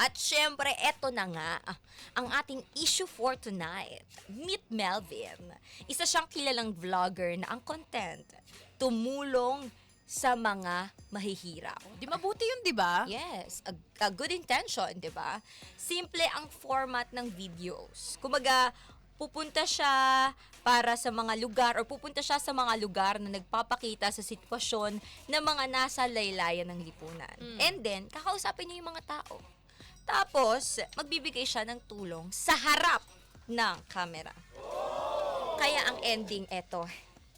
At syempre, eto na nga, ang ating issue for tonight. Meet Melvin. Isa siyang kilalang vlogger na ang content, tumulong sa mga mahihiraw. Di mabuti yun, di ba? Yes, a good intention, di ba? Simple ang format ng videos. Kumaga, pupunta siya para sa mga lugar or pupunta siya sa mga lugar na nagpapakita sa sitwasyon ng mga nasa laylayan ng lipunan. And then, kakausapin niya yung mga tao. Tapos, magbibigay siya ng tulong sa harap ng camera. Kaya ang ending eto,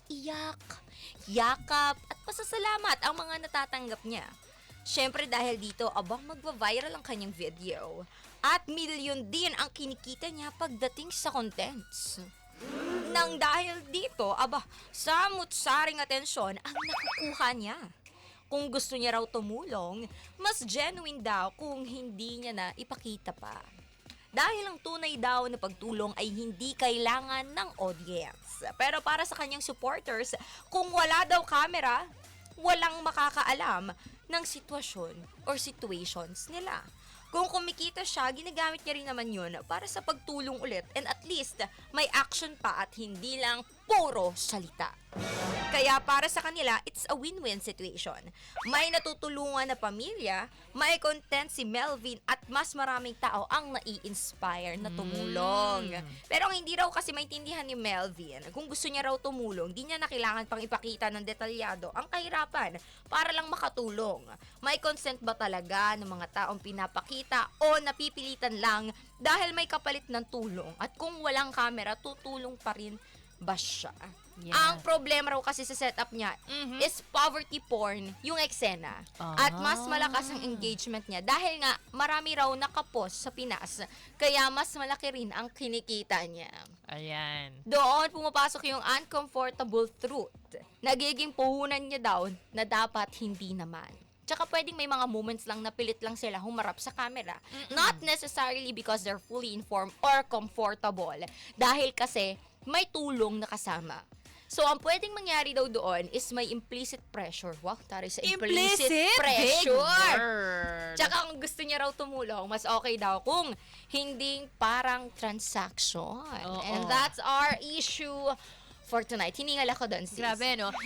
iyak, yakap, at pasasalamat ang mga natatanggap niya. Siyempre dahil dito, abang magva-viral ang kanyang video. At milyon din ang kinikita niya pagdating sa contents. Nang dahil dito, samut-saring atensyon ang nakukuha niya. Kung gusto niya raw tumulong, mas genuine daw kung hindi niya na ipakita pa. Dahil ang tunay daw na pagtulong ay hindi kailangan ng audience. Pero para sa kanyang supporters, kung wala daw camera, walang makakaalam ng sitwasyon or situations nila. Kung kumikita siya, ginagamit niya rin naman yun para sa pagtulong ulit and at least may action pa at hindi lang puro salita. Kaya para sa kanila, it's a win-win situation. May natutulungan na pamilya, may content si Melvin at mas maraming tao ang nai-inspire na tumulong. Pero ang hindi raw kasi maintindihan ni Melvin, kung gusto niya raw tumulong, di niya na kailangan pang ipakita ng detalyado ang kahirapan para lang makatulong. May consent ba talaga ng mga taong pinapakita o napipilitan lang dahil may kapalit ng tulong? At kung walang camera, tutulong pa rin ba siya? Yeah. Ang problema raw kasi sa setup niya is poverty porn, yung eksena. At mas malakas ang engagement niya dahil nga marami raw nakapost sa Pinas. Kaya mas malaki rin ang kinikita niya. Ayan. Doon pumapasok yung uncomfortable truth. Nagiging puhunan niya daw na dapat hindi naman. Tsaka pwedeng may mga moments lang na pilit lang sila humarap sa camera. Not necessarily because they're fully informed or comfortable. Dahil kasi may tulong na kasama. So, ang pwedeng mangyari daw doon is may implicit pressure. Wow, taray sa implicit pressure. Tsaka kung gusto niya raw tumulong, mas okay daw kung hindi parang transaction. Oo. And that's our issue for tonight. Hiningal ako doon, sis. Grabe, no?